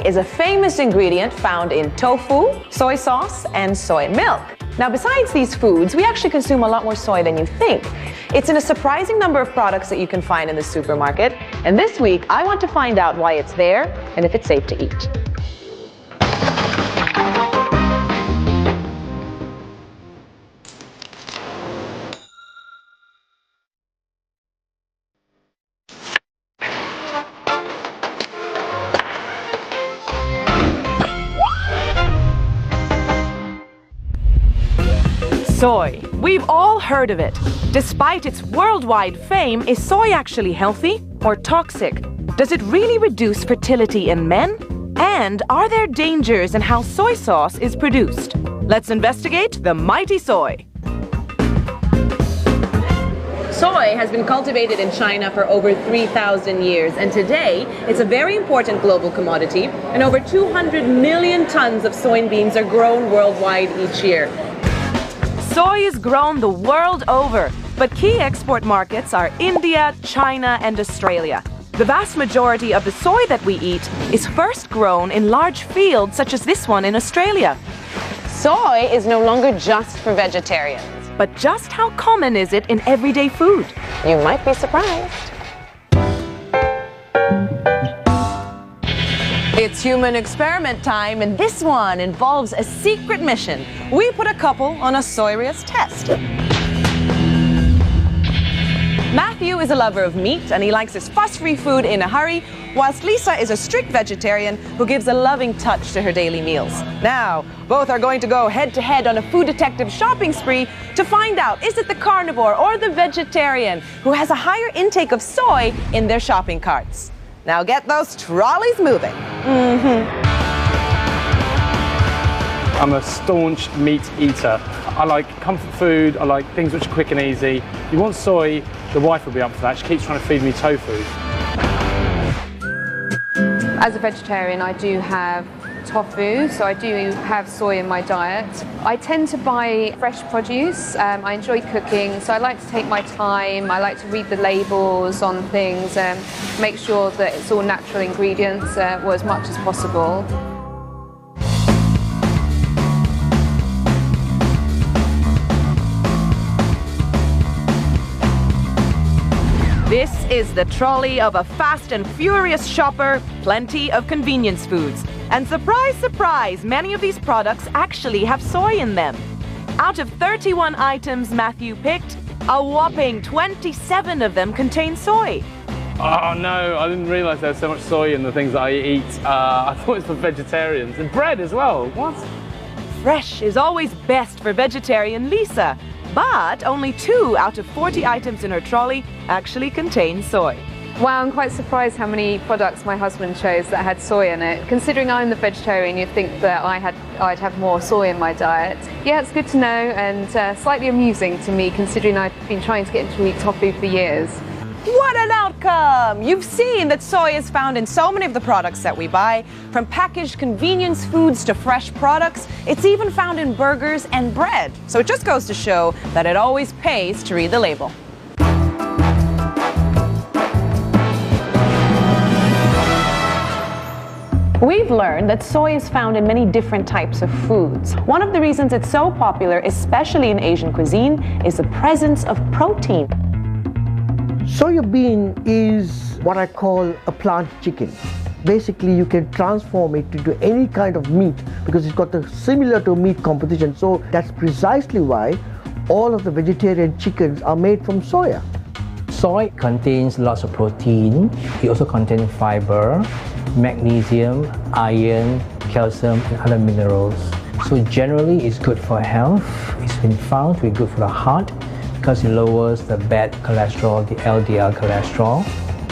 is a famous ingredient found in tofu, soy sauce, and soy milk. Now, besides these foods, we actually consume a lot more soy than you think. It's in a surprising number of products that you can find in the supermarket. And this week, I want to find out why it's there and if it's safe to eat. Soy. We've all heard of it. Despite its worldwide fame, is soy actually healthy or toxic? Does it really reduce fertility in men? And are there dangers in how soy sauce is produced? Let's investigate the mighty soy. Soy has been cultivated in China for over 3,000 years, and today it's a very important global commodity, and over 200 million tons of soybeans are grown worldwide each year. Soy is grown the world over, but key export markets are India, China, and Australia. The vast majority of the soy that we eat is first grown in large fields such as this one in Australia. Soy is no longer just for vegetarians. But just how common is it in everyday food? You might be surprised. It's human experiment time, and this one involves a secret mission. We put a couple on a soy-rious test. Matthew is a lover of meat, and he likes his fuss-free food in a hurry, whilst Lisa is a strict vegetarian who gives a loving touch to her daily meals. Now, both are going to go head-to-head on a food detective shopping spree to find out, is it the carnivore or the vegetarian who has a higher intake of soy in their shopping carts? Now get those trolleys moving. I'm a staunch meat eater. I like comfort food, I like things which are quick and easy. You want soy, the wife will be up for that. She keeps trying to feed me tofu. As a vegetarian, I do have tofu, so I do have soy in my diet. I tend to buy fresh produce. I enjoy cooking, so I like to take my time. I like to read the labels on things and make sure that it's all natural ingredients or as much as possible. This is the trolley of a fast and furious shopper, plenty of convenience foods. And surprise, surprise, many of these products actually have soy in them. Out of 31 items Matthew picked, a whopping 27 of them contain soy. Oh no, I didn't realise there was so much soy in the things that I eat. I thought it was for vegetarians. And bread as well, what? Fresh is always best for vegetarian Lisa. But only 2 out of 40 items in her trolley actually contain soy. Wow, I'm quite surprised how many products my husband chose that had soy in it. Considering I'm the vegetarian, you'd think that I'd have more soy in my diet. Yeah, it's good to know and slightly amusing to me, considering I've been trying to get into eat tofu for years. What an outcome! You've seen that soy is found in so many of the products that we buy, from packaged convenience foods to fresh products. It's even found in burgers and bread. So it just goes to show that it always pays to read the label. We've learned that soy is found in many different types of foods. One of the reasons it's so popular, especially in Asian cuisine, is the presence of protein. Soya bean is what I call a plant chicken. Basically, you can transform it into any kind of meat because it's got a similar to meat composition. So that's precisely why all of the vegetarian chickens are made from soya. Soy contains lots of protein. It also contains fiber, magnesium, iron, calcium, and other minerals. So generally, it's good for health. It's been found to be good for the heart, because it lowers the bad cholesterol, the LDL cholesterol.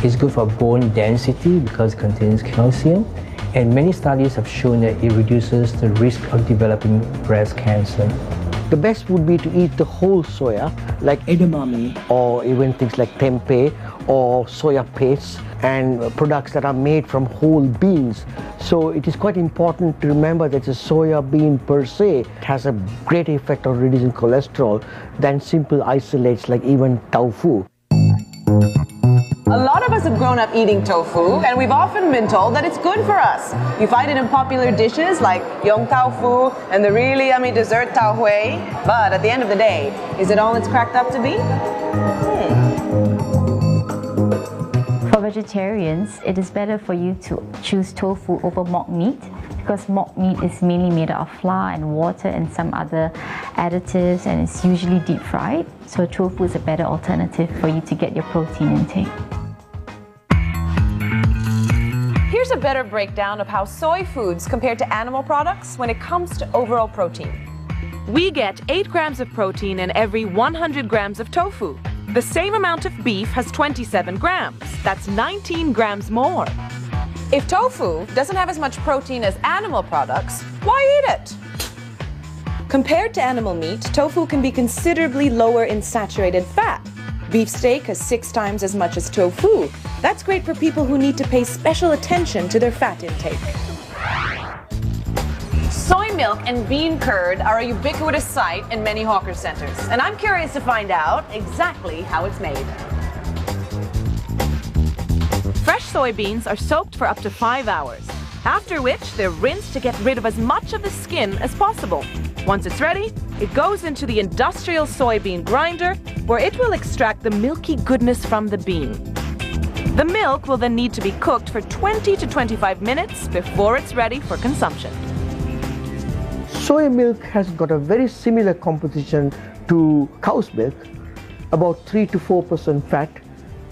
It's good for bone density because it contains calcium. And many studies have shown that it reduces the risk of developing breast cancer. The best would be to eat the whole soya, like edamame, or even things like tempeh, or soya paste, and products that are made from whole beans. So it is quite important to remember that the soya bean per se has a greater effect on reducing cholesterol than simple isolates like even tofu. A lot of us have grown up eating tofu, and we've often been told that it's good for us. You find it in popular dishes like yong tau fu and the really yummy dessert tau hui. But at the end of the day, is it all it's cracked up to be? For vegetarians, it is better for you to choose tofu over mock meat because mock meat is mainly made out of flour and water and some other additives, and it's usually deep fried. So tofu is a better alternative for you to get your protein intake. Here's a better breakdown of how soy foods compare to animal products when it comes to overall protein. We get 8 grams of protein in every 100 grams of tofu. The same amount of beef has 27 grams. That's 19 grams more. If tofu doesn't have as much protein as animal products, why eat it? Compared to animal meat, tofu can be considerably lower in saturated fat. Beef steak has 6 times as much as tofu. That's great for people who need to pay special attention to their fat intake. Soy milk and bean curd are a ubiquitous sight in many hawker centers, and I'm curious to find out exactly how it's made. Fresh soybeans are soaked for up to 5 hours, after which they're rinsed to get rid of as much of the skin as possible. Once it's ready, it goes into the industrial soybean grinder, where it will extract the milky goodness from the bean. The milk will then need to be cooked for 20 to 25 minutes before it's ready for consumption. Soy milk has got a very similar composition to cow's milk, about 3 to 4% fat,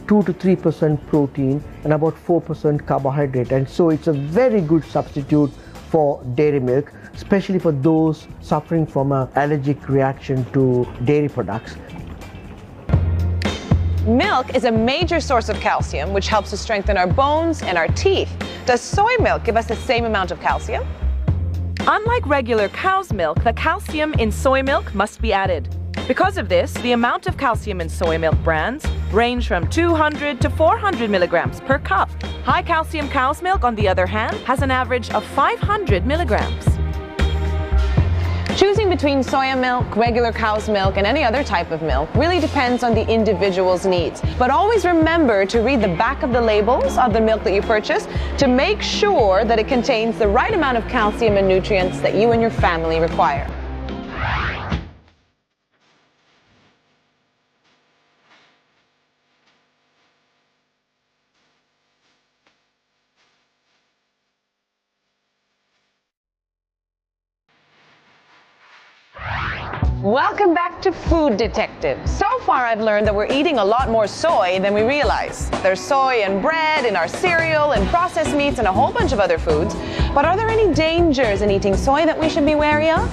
2 to 3% protein, and about 4% carbohydrate. And so it's a very good substitute for dairy milk, especially for those suffering from an allergic reaction to dairy products. Milk is a major source of calcium, which helps to strengthen our bones and our teeth. Does soy milk give us the same amount of calcium? Unlike regular cow's milk, the calcium in soy milk must be added. Because of this, the amount of calcium in soy milk brands range from 200 to 400 milligrams per cup. High calcium cow's milk, on the other hand, has an average of 500 milligrams. Choosing between soya milk, regular cow's milk, and any other type of milk really depends on the individual's needs. But always remember to read the back of the labels of the milk that you purchase to make sure that it contains the right amount of calcium and nutrients that you and your family require. Welcome back to Food Detective. So far I've learned that we're eating a lot more soy than we realize. There's soy in bread, in our cereal, in processed meats, and a whole bunch of other foods. But are there any dangers in eating soy that we should be wary of?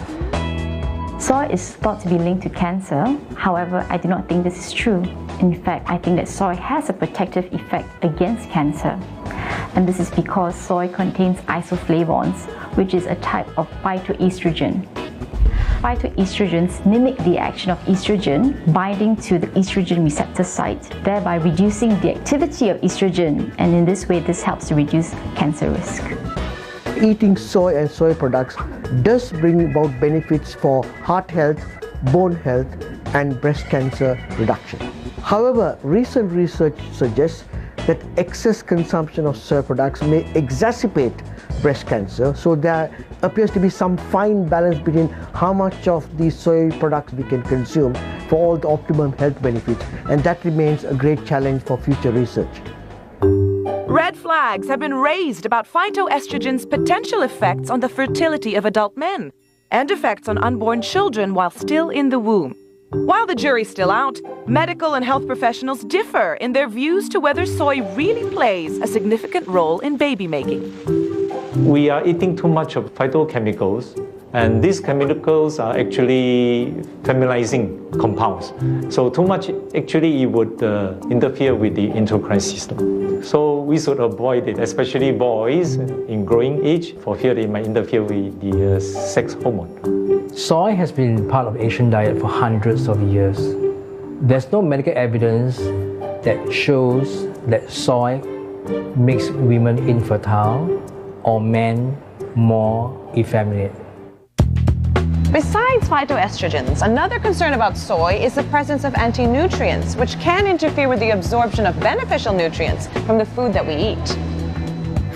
Soy is thought to be linked to cancer. However, I do not think this is true. In fact, I think that soy has a protective effect against cancer. And this is because soy contains isoflavones, which is a type of phytoestrogen. Phytoestrogens mimic the action of estrogen, binding to the estrogen receptor site, thereby reducing the activity of estrogen, and in this way this helps to reduce cancer risk. Eating soy and soy products does bring about benefits for heart health, bone health, and breast cancer reduction. However, recent research suggests that excess consumption of soy products may exacerbate breast cancer, so there appears to be some fine balance between how much of these soy products we can consume for all the optimum health benefits, and that remains a great challenge for future research. Red flags have been raised about phytoestrogen's potential effects on the fertility of adult men and effects on unborn children while still in the womb. While the jury's still out, medical and health professionals differ in their views to whether soy really plays a significant role in baby making. We are eating too much of phytochemicals, and these chemicals are actually feminizing compounds. So too much, actually, it would interfere with the endocrine system. So we should avoid it, especially boys in growing age, for fear it might interfere with the sex hormone. Soy has been part of Asian diet for hundreds of years. There's no medical evidence that shows that soy makes women infertile or men more effeminate. Besides phytoestrogens, another concern about soy is the presence of anti-nutrients, which can interfere with the absorption of beneficial nutrients from the food that we eat.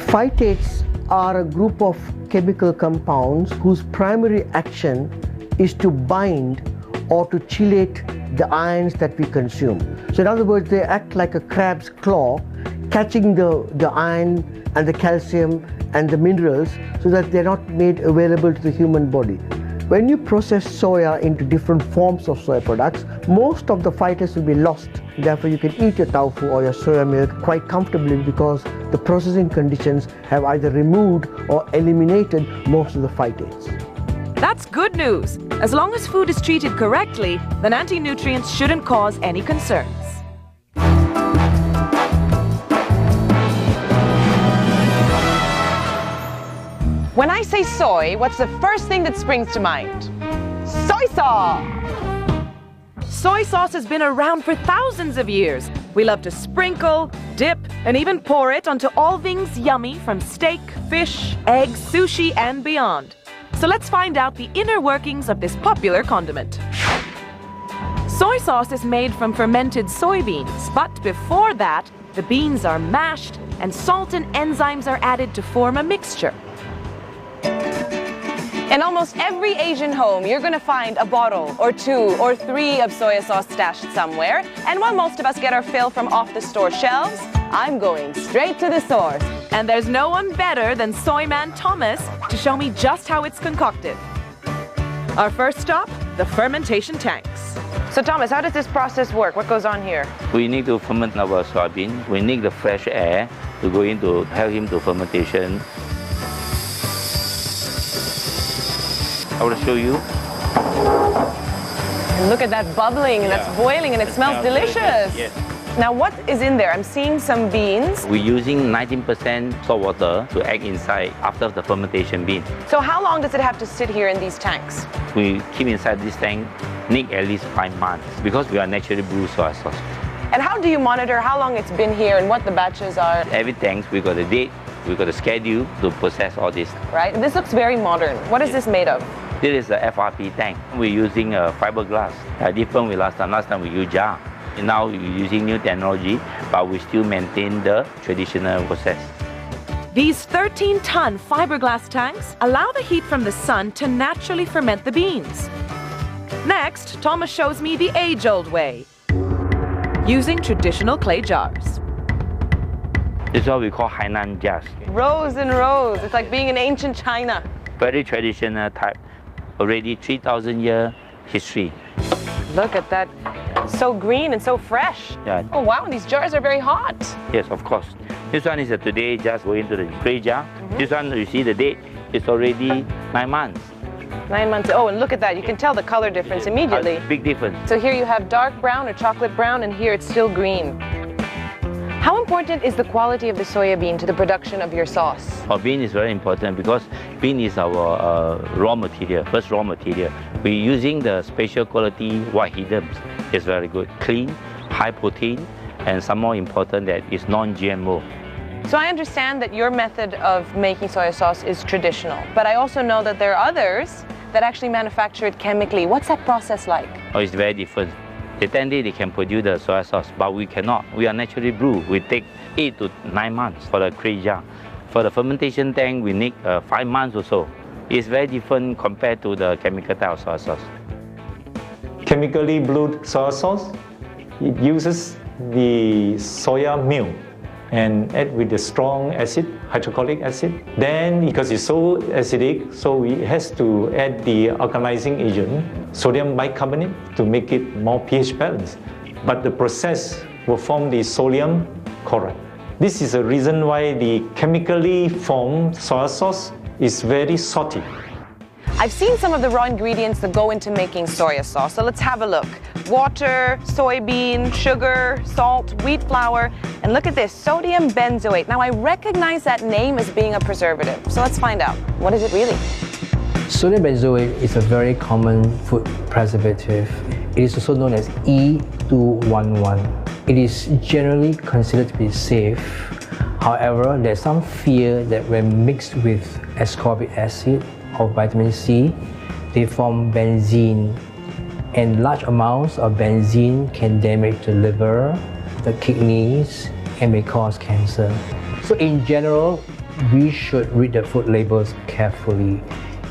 Phytates are a group of chemical compounds whose primary action is to bind or to chelate the ions that we consume. So in other words, they act like a crab's claw, catching the iron and the calcium and the minerals so that they're not made available to the human body. When you process soya into different forms of soy products, most of the phytates will be lost. Therefore, you can eat your tofu or your soya milk quite comfortably because the processing conditions have either removed or eliminated most of the phytates. That's good news. As long as food is treated correctly, then anti-nutrients shouldn't cause any concerns. When I say soy, what's the first thing that springs to mind? Soy sauce! Soy sauce has been around for thousands of years. We love to sprinkle, dip, and even pour it onto all things yummy from steak, fish, eggs, sushi, and beyond. So let's find out the inner workings of this popular condiment. Soy sauce is made from fermented soybeans, but before that, the beans are mashed and salt and enzymes are added to form a mixture. In almost every Asian home, you're going to find a bottle or 2 or 3 of soy sauce stashed somewhere. And while most of us get our fill from off-the-store shelves, I'm going straight to the source. And there's no one better than Soy Man Thomas to show me just how it's concocted. Our first stop, the fermentation tanks. So Thomas, how does this process work? What goes on here? We need to ferment our soybean. We need the fresh air to go in to help him to fermentation. I will show you. And look at that bubbling, and that's boiling, and it smells delicious. Yes. Now what is in there? I'm seeing some beans. We're using 19% salt water to add inside after the fermentation bean. So how long does it have to sit here in these tanks? We keep inside this tank, need at least 5 months because we are naturally brewed soy sauce. And how do you monitor how long it's been here and what the batches are? Every tank, we got a date, we got a schedule to process all this. Right, and this looks very modern. What is this made of? This is the FRP tank. We're using fiberglass, different with last time. Last time we used jar. Now we're using new technology, but we still maintain the traditional process. These 13-ton fiberglass tanks allow the heat from the sun to naturally ferment the beans. Next, Thomas shows me the age-old way, using traditional clay jars. This is what we call Hainan jars. Rows and rows. It's like being in ancient China. Very traditional type. Already 3,000 year history. Look at that. So green and so fresh. Yeah. Oh wow, and these jars are very hot. Yes, of course. This one is today just go into the clay jar. This one, you see the date, it's already 9 months. 9 months. Oh, and look at that. You can tell the color difference immediately. Big difference. So here you have dark brown or chocolate brown, and here it's still green. How important is the quality of the soya bean to the production of your sauce? Our bean is very important because bean is our raw material, first raw material. We're using the special quality white hidden. It's very good, clean, high protein, and some more important that it's non-GMO. So I understand that your method of making soy sauce is traditional, but I also know that there are others that actually manufacture it chemically. What's that process like? Oh, it's very different. The 10 days they can produce the soy sauce, but we cannot. We are naturally brewed. We take 8 to 9 months for the clay jar. For the fermentation tank, we need 5 months or so. It's very different compared to the chemical type of soy sauce. Chemically brewed soy sauce, it uses the soya milk and add with the strong acid, hydrochloric acid. Then, because it's so acidic, so it has to add the alkalizing agent, sodium bicarbonate, to make it more pH balanced. But the process will form the sodium chloride. This is the reason why the chemically formed soy sauce is very salty. I've seen some of the raw ingredients that go into making soya sauce, so let's have a look. Water, soybean, sugar, salt, wheat flour, and look at this, sodium benzoate. Now I recognize that name as being a preservative, so let's find out. What is it really? Sodium benzoate is a very common food preservative. It is also known as E211. It is generally considered to be safe. However, there's some fear that when mixed with ascorbic acid or vitamin C, they form benzene, and large amounts of benzene can damage the liver, the kidneys, and may cause cancer. So in general, we should read the food labels carefully.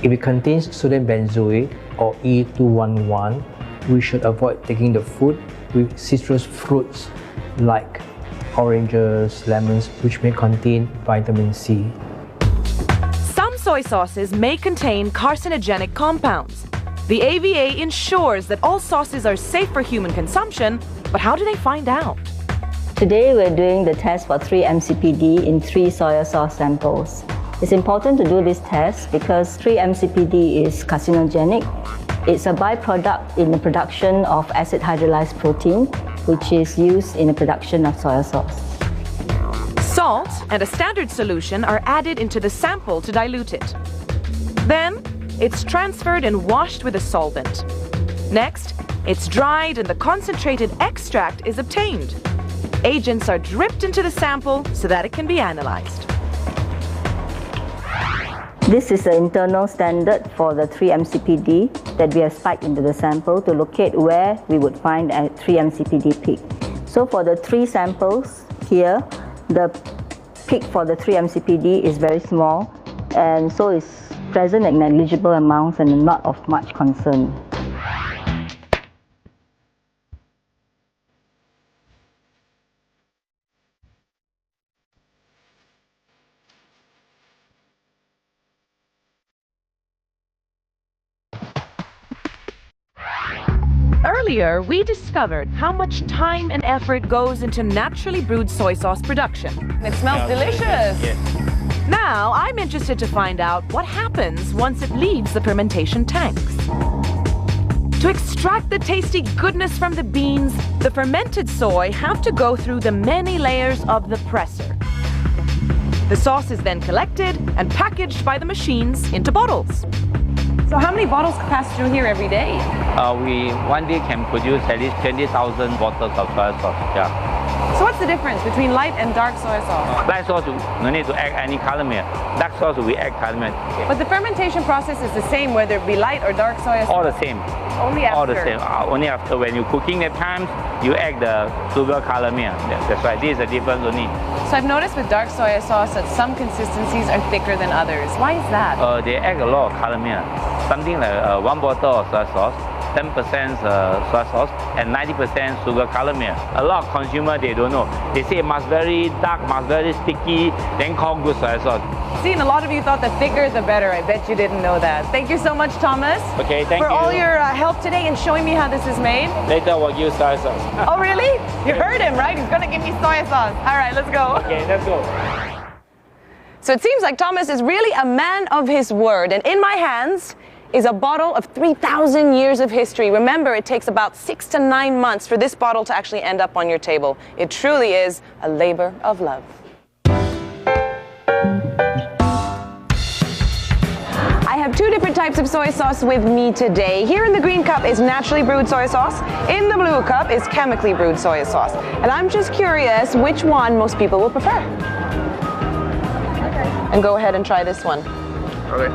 If it contains sodium benzoate or E211, we should avoid taking the food with citrus fruits like oranges, lemons, which may contain vitamin C. Some soy sauces may contain carcinogenic compounds. The AVA ensures that all sauces are safe for human consumption, but how do they find out? Today we're doing the test for 3-MCPD in 3 soy sauce samples. It's important to do this test because 3-MCPD is carcinogenic. It's a byproduct in the production of acid hydrolyzed protein, which is used in the production of soy sauce. Salt and a standard solution are added into the sample to dilute it. Then, it's transferred and washed with a solvent. Next, it's dried and the concentrated extract is obtained. Agents are dripped into the sample so that it can be analyzed. This is the internal standard for the 3-MCPD that we have spiked into the sample to locate where we would find a 3-MCPD peak. So for the 3 samples here, the peak for the 3-MCPD is very small, and so it's present in negligible amounts and not of much concern. Earlier, we discovered how much time and effort goes into naturally brewed soy sauce production. It smells delicious. Yeah. Now, I'm interested to find out what happens once it leaves the fermentation tanks. To extract the tasty goodness from the beans, the fermented soy have to go through the many layers of the presser. The sauce is then collected and packaged by the machines into bottles. So how many bottles pass through here every day? We one day can produce at least 20,000 bottles of soy sauce. Yeah. So what's the difference between light and dark soy sauce? Light sauce, no need to add any caramel. Dark sauce, we add caramel. But the fermentation process is the same whether it be light or dark soy sauce? All the same. Only after? All the same. Only after when you're cooking at times, you add the sugar caramel. That's right. This is the difference only. So I've noticed with dark soy sauce that some consistencies are thicker than others. Why is that? They add a lot of caramel. Something like 1 bottle of soy sauce, 10% soy sauce, and 90% sugar caramel. A lot of consumers, they don't know. They say it must very dark, must very sticky, then call good soy sauce. See, and a lot of you thought the thicker the better. I bet you didn't know that. Thank you so much, Thomas. Okay, thank you. For all your help today and showing me how this is made. Later we'll use soy sauce. Oh, really? You heard him, right? He's gonna give me soy sauce. All right, let's go. Okay, let's go. So it seems like Thomas is really a man of his word. And in my hands is a bottle of 3,000 years of history. Remember, it takes about 6 to 9 months for this bottle to actually end up on your table. It truly is a labor of love. I have 2 different types of soy sauce with me today. Here in the green cup is naturally brewed soy sauce. In the blue cup is chemically brewed soy sauce. And I'm just curious which one most people will prefer. And go ahead and try this one. Okay.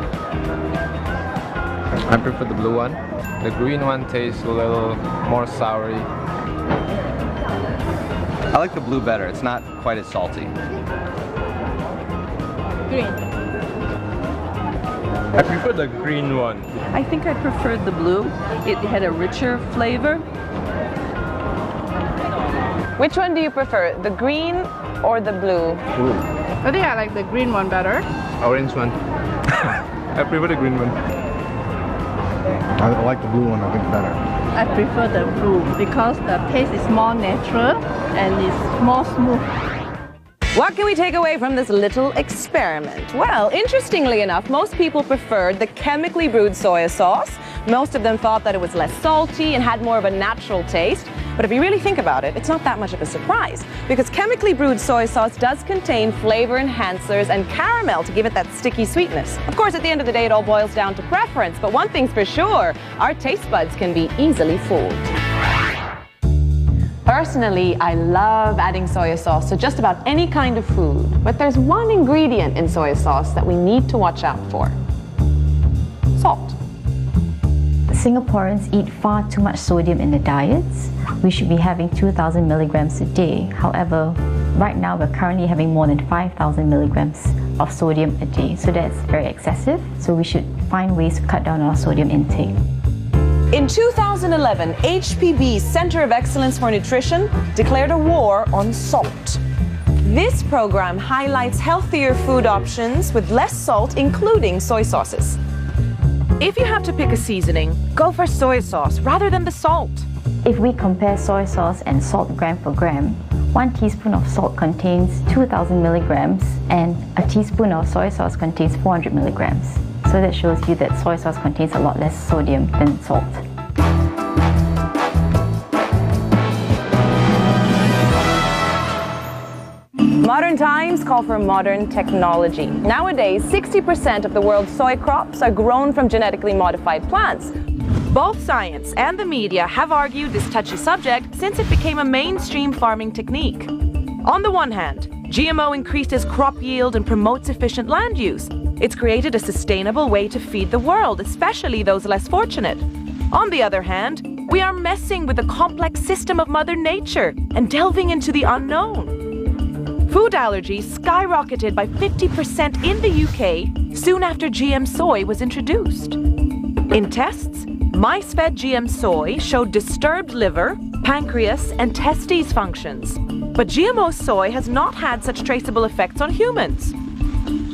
I prefer the blue one. The green one tastes a little more soury. I like the blue better. It's not quite as salty. Green. I prefer the green one. I think I preferred the blue. It had a richer flavor. Which one do you prefer, the green or the blue? Blue. I think I like the green one better. Orange one. I prefer the green one. I like the blue one, I think, better. I prefer the blue because the taste is more natural and it's more smooth. What can we take away from this little experiment? Well, interestingly enough, most people preferred the chemically brewed soy sauce. Most of them thought that it was less salty and had more of a natural taste. But if you really think about it, it's not that much of a surprise because chemically brewed soy sauce does contain flavor enhancers and caramel to give it that sticky sweetness. Of course, at the end of the day, it all boils down to preference, but one thing's for sure, our taste buds can be easily fooled. Personally, I love adding soy sauce to just about any kind of food, but there's one ingredient in soy sauce that we need to watch out for: salt. Singaporeans eat far too much sodium in their diets. We should be having 2,000 milligrams a day. However, right now we're currently having more than 5,000 milligrams of sodium a day. So that's very excessive. So we should find ways to cut down our sodium intake. In 2011, HPB's Center of Excellence for Nutrition declared a war on salt. This program highlights healthier food options with less salt, including soy sauces. If you have to pick a seasoning, go for soy sauce rather than the salt. If we compare soy sauce and salt gram for gram, 1 teaspoon of salt contains 2,000 milligrams and a teaspoon of soy sauce contains 400 milligrams. So that shows you that soy sauce contains a lot less sodium than salt. Modern times call for modern technology. Nowadays, 60% of the world's soy crops are grown from genetically modified plants. Both science and the media have argued this touchy subject since it became a mainstream farming technique. On the one hand, GMO increases crop yield and promotes efficient land use. It's created a sustainable way to feed the world, especially those less fortunate. On the other hand, we are messing with the complex system of Mother Nature and delving into the unknown. Food allergies skyrocketed by 50% in the UK soon after GM soy was introduced. In tests, mice-fed GM soy showed disturbed liver, pancreas, and testes functions. But GMO soy has not had such traceable effects on humans.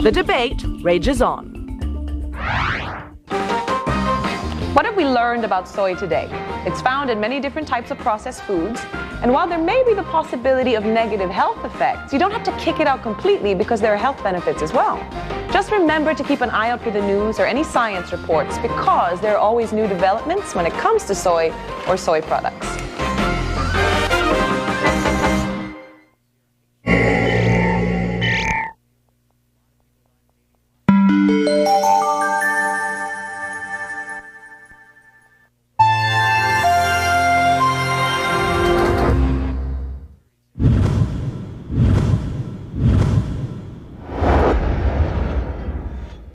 The debate rages on. What have we learned about soy today? It's found in many different types of processed foods, and while there may be the possibility of negative health effects, you don't have to kick it out completely because there are health benefits as well. Just remember to keep an eye out for the news or any science reports because there are always new developments when it comes to soy or soy products.